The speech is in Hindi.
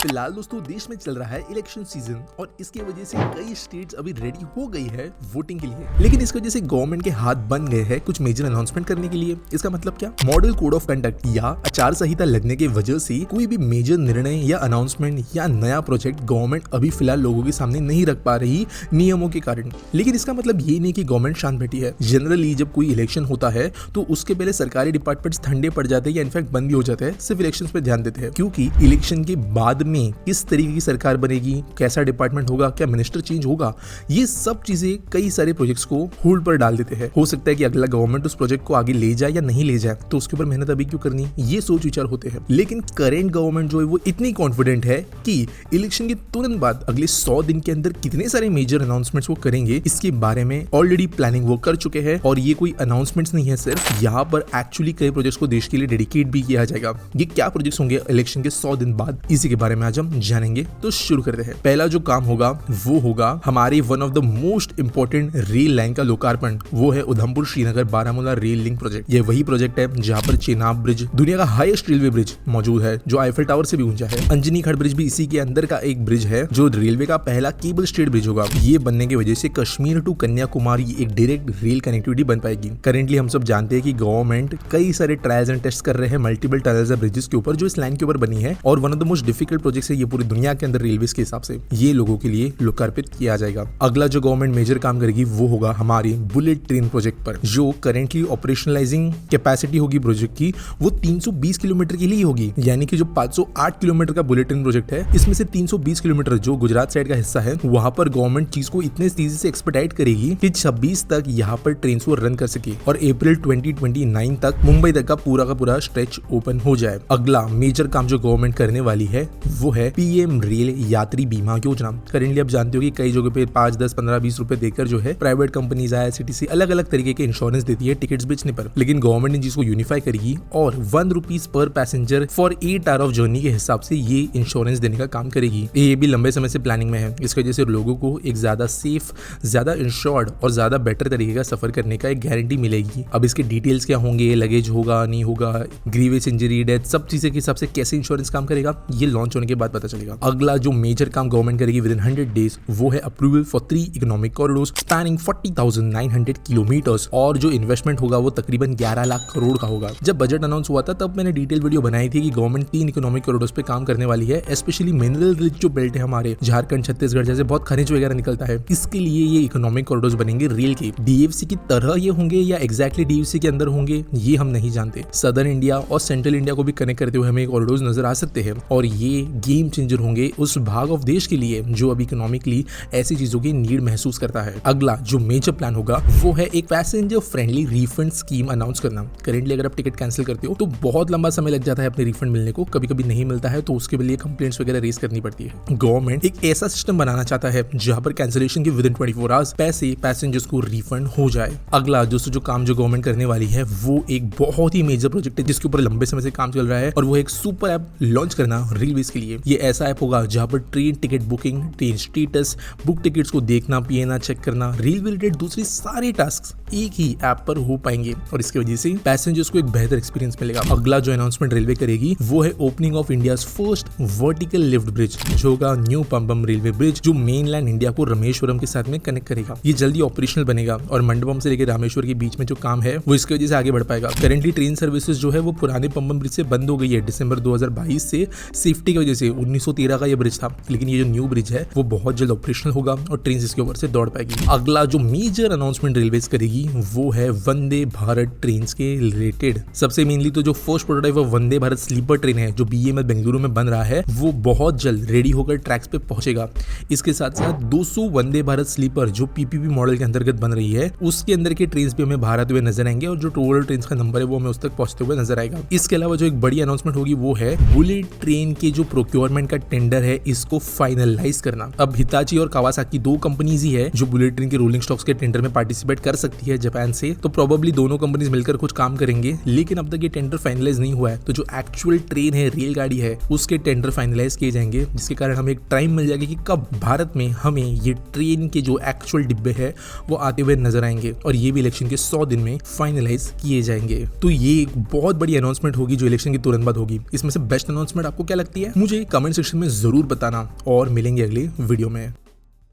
फिलहाल दोस्तों देश में चल रहा है इलेक्शन सीजन और इसकी वजह से कई स्टेट्स अभी रेडी हो गई है वोटिंग के लिए, लेकिन इसकी वजह से गवर्नमेंट के हाथ बन गए हैं कुछ मेजर अनाउंसमेंट करने के लिए। इसका मतलब क्या? मॉडल कोड ऑफ कंडक्ट या आचार संहिता लगने की वजह से कोई भी मेजर निर्णय या अनाउंसमेंट या नया प्रोजेक्ट गवर्नमेंट अभी फिलहाल लोगों के सामने नहीं रख पा रही नियमों के कारण। लेकिन इसका मतलब ये नहीं कि गवर्नमेंट शांत बैठी है। जनरली जब कोई इलेक्शन होता है तो उसके पहले सरकारी डिपार्टमेंट्स ठंडे पड़ जाते हैं या इनफैक्ट बंद भी हो जाते हैं, सिर्फ इलेक्शन पे ध्यान देते हैं, क्योंकि इलेक्शन के बाद में किस तरीके की सरकार बनेगी, कैसा डिपार्टमेंट होगा, क्या मिनिस्टर चेंज होगा, ये सब चीजें कई सारे प्रोजेक्ट्स को होल्ड पर डाल देते हैं। हो सकता है कि अगला गवर्नमेंट उस प्रोजेक्ट को आगे ले जाए या नहीं ले जाए, तो उसके ऊपर मेहनत अभी क्यों करनी, ये सोच विचार होते हैं। लेकिन करेंट गवर्नमेंट जो है वो इतनी कॉन्फिडेंट है कि इलेक्शन के तुरंत बाद अगले 100 दिन के अंदर कितने सारे मेजर अनाउंसमेंट्स वो करेंगे, इसके बारे में ऑलरेडी प्लानिंग वो कर चुके हैं। और ये कोई अनाउंसमेंट्स नहीं है सिर्फ, यहाँ पर एक्चुअली कई प्रोजेक्ट्स को देश के लिए डेडिकेट भी किया जाएगा। ये क्या प्रोजेक्ट्स होंगे इलेक्शन के 100 दिन बाद, इसी के बारे में आज हम जानेंगे। तो शुरू करते हैं। पहला जो काम होगा वो होगा हमारी one of the most important rail line का लोकार्पण। वो है Udhampur Srinagar Baramulla rail link project. ये वही प्रोजेक्ट है जहां पर चेनाब ब्रिज, दुनिया का हाईएस्ट रेलवे ब्रिज मौजूद है, जो आईफल टावर से भी ऊंचा है। अंजनी खड़ ब्रिज भी इसी के अंदर का एक ब्रिज है, जो रेलवे का पहला केबल स्टेड ब्रिज होगा। ये बनने की वजह से कश्मीर टू कन्याकुमारी एक डायरेक्ट रेल कनेक्टिविटी बन पाएगी। करेंटली हम सब जानते हैं कि गवर्नमेंट कई सारे ट्रायल्स एंड टेस्ट कर रहे हैं मल्टीपल टनल्स और ब्रिजेस के ऊपर, जो इस लाइन के ऊपर बनी है और one of the most difficult projects है ये पूरी दुनिया के अंदर रेलवे के हिसाब से। ये लोगों के लिए लोकार्पित किया जाएगा। अगला जो गवर्नमेंट मेजर काम करेगी वो होगा हमारी बुलेट ट्रेन प्रोजेक्ट पर, जो करेंटली ऑपरेशनलाइजिंग कैपेसिटी होगी प्रोजेक्ट की वो 320 किलोमीटर के लिए होगी। यानी कि जो 508 किलोमीटर का बुलेट ट्रेन प्रोजेक्ट है, इसमें से 320 किलोमीटर जो गुजरात साइड का हिस्सा है, वहां पर गवर्नमेंट चीज को इतने तेजी से एक्सपेडाइट करेगी कि 26 तक यहाँ पर ट्रेन को रन कर सके और अप्रैल 2029 तक मुंबई तक का पूरा स्ट्रेच ओपन हो जाए। अगला मेजर काम जो गवर्नमेंट करने वाली है वो है पीएम रेल यात्री बीमा योजना। करेंटली आप जानते हो कि कई जगह पे 5, 10, 15, 20 रुपए देकर जो है प्राइवेट कंपनीज IRCTC अलग अलग तरीके के इंश्योरेंस देती है टिकट्स बेचने पर। लेकिन गवर्नमेंट ने जिसको यूनिफाई करेगी और ₹1 पर passenger for 8 hour of journey के हिसाब से ये इंश्योरेंस देने का काम करेगी। ये भी लंबे समय से प्लानिंग में है। इसकी वजह से लोगों को एक ज्यादा सेफ, ज्यादा इंश्योर्ड और ज्यादा बेटर तरीके का सफर करने का एक गारंटी मिलेगी। अब इसके डिटेल्स क्या होंगे, लगेज होगा नहीं होगा, ग्रीवियस इंजरी, डेथ, सब चीजें के हिसाब से कैसे इंश्योरेंस काम करेगा, ये लॉन्च होने के बाद पता चलेगा। अगला जो मेजर काम गवर्नमेंट करेगी विद इन 100 डेज वो है approval for 3 economic corridors spanning 40,900 kilometres, और जो इन्वेस्टमेंट होगा वो तकरीबन 11 लाख करोड़ का होगा। जब बजट अनाउंस हुआ था तब मैंने डिटेल वीडियो बनाई थी कि गवर्नमेंट 3 इकोनॉमिक कॉरिडोर्स पे काम करने वाली है। स्पेशली मिनरल रिच जो बेल्ट है हमारे झारखंड, छत्तीसगढ़ जैसे बहुत खनिज वगैरह निकलता है, इसके लिए ये इकोनॉमिक कॉरिडोर्स बनेंगे रेल के। DFC की तरह ये होंगे या एग्जैक्टली DFC के अंदर होंगे ये हम नहीं जानते। सदर्न इंडिया और सेंट्रल इंडिया को भी कनेक्ट करते हुए हमें कॉरिडोर्स नजर आ सकते हैं और ये गेम चेंजर होंगे उस भाग ऑफ देश के लिए जो अभी इकोनॉमिकली ऐसी चीजों की नीड महसूस करता है। अगला जो मेजर प्लान होगा वो है एक passenger friendly refund scheme announce करना। करेंटली अगर आप टिकट कैंसिल करते हो तो बहुत लंबा समय लग जाता है अपने रिफंड मिलने को, कभी कभी नहीं मिलता है तो उसके लिए कंप्लेंट्स वगैरह रेज करनी पड़ती है। गवर्नमेंट एक ऐसा सिस्टम बनाना चाहता है जहां पर कैंसिलेशन के विद इन 24 आवर्स पैसे पैसेंजर्स को रिफंड हो जाए। अगला जो काम जो गवर्नमेंट करने वाली है वो एक बहुत ही मेजर प्रोजेक्ट है जिसके ऊपर लंबे समय से काम चल रहा है और वो एक सुपर ऐप लॉन्च करना रेलवेज के लिए। ये ऐसा ऐप होगा जहां पर train ticket booking, train status, book tickets को देखना, पीना चेक करना, रेलवे रिलेटेड दूसरे सारे टास्क एक ही ऐप पर हो पाएंगे और इसकी वजह से पैसेंजर्स को एक बेहतर एक्सपीरियंस मिलेगा। अगला जो अनाउंसमेंट रेलवे करेगी वो है opening of India's first vertical lift bridge, जो होगा न्यू पंबम रेलवे ब्रिज, जो मेनलैंड इंडिया को रामेश्वरम के साथ में कनेक्ट करेगा। ये जल्दी ऑपरेशनल बनेगा और मंडपम से लेकर रामेश्वर के बीच में जो काम है वो इसकी वजह से आगे बढ़ पाएगा। करेंटली ट्रेन सर्विसेज जो है वो पुराने पंबम ब्रिज से बंद हो गई है दिसंबर 2022 से, सेफ्टी की वजह से। 1913 का ये ब्रिज था, लेकिन ये जो न्यू ब्रिज है वो बहुत जल्द ऑपरेशनल होगा और ट्रेन इसके ऊपर से दौड़ पाएगी। अगला जो मेजर अनाउंसमेंट रेलवेज करेगी वो है वंदे भारत ट्रेन के रिलेटेड। सबसे मेनली तो जो first prototype of Vande Bharat sleeper train है जो BEML बेंगलुरु में बन रहा है वो बहुत जल्द रेडी होकर ट्रैक्स पे पहुंचेगा। इसके साथ साथ 200 वंदे भारत स्लीपर जो PPP मॉडल के अंतर्गत बन रही है उसके अंदर के ट्रेन भी हमें भारत हुए नजर आएंगे और जो टोटल ट्रेन का नंबर है वो हमें उस तक पहुंचते हुए नजर आएगा। इसके अलावा जो एक बड़ी अनाउंसमेंट होगी वो है बुलेट ट्रेन के जो प्रोक्योरमेंट का टेंडर है इसको फाइनलाइज करना। अब हिताची और कावासाकी 2 कंपनीज ही है जो बुलेट ट्रेन के रोलिंग स्टॉक्स के टेंडर में पार्टिसिपेट कर सकती है जापान से, तो प्रोबेबली दोनों कंपनीज मिलकर कुछ काम करेंगे। लेकिन अब तक ये टेंडर फाइनलाइज नहीं हुआ है, तो जो एक्चुअल ट्रेन है, रेलगाड़ी है, उसके टेंडर फाइनलाइज फाइनलाइज किए जाएंगे, जिसके कारण हमें एक टाइम मिल जाएगा कि कब भारत में हमें ये ट्रेन के जो एक्चुअल डिब्बे हैं वो आते हुए नजर आएंगे, और ये भी इलेक्शन के 100 दिन में फाइनलाइज किए जाएंगे। तो ये एक बहुत बड़ी अनाउंसमेंट होगी जो इलेक्शन के तुरंत बाद होगी। इसमें से बेस्ट अनाउंसमेंट आपको क्या लगती है मुझे कमेंट सेक्शन में जरूर बताना, और मिलेंगे अगले वीडियो में।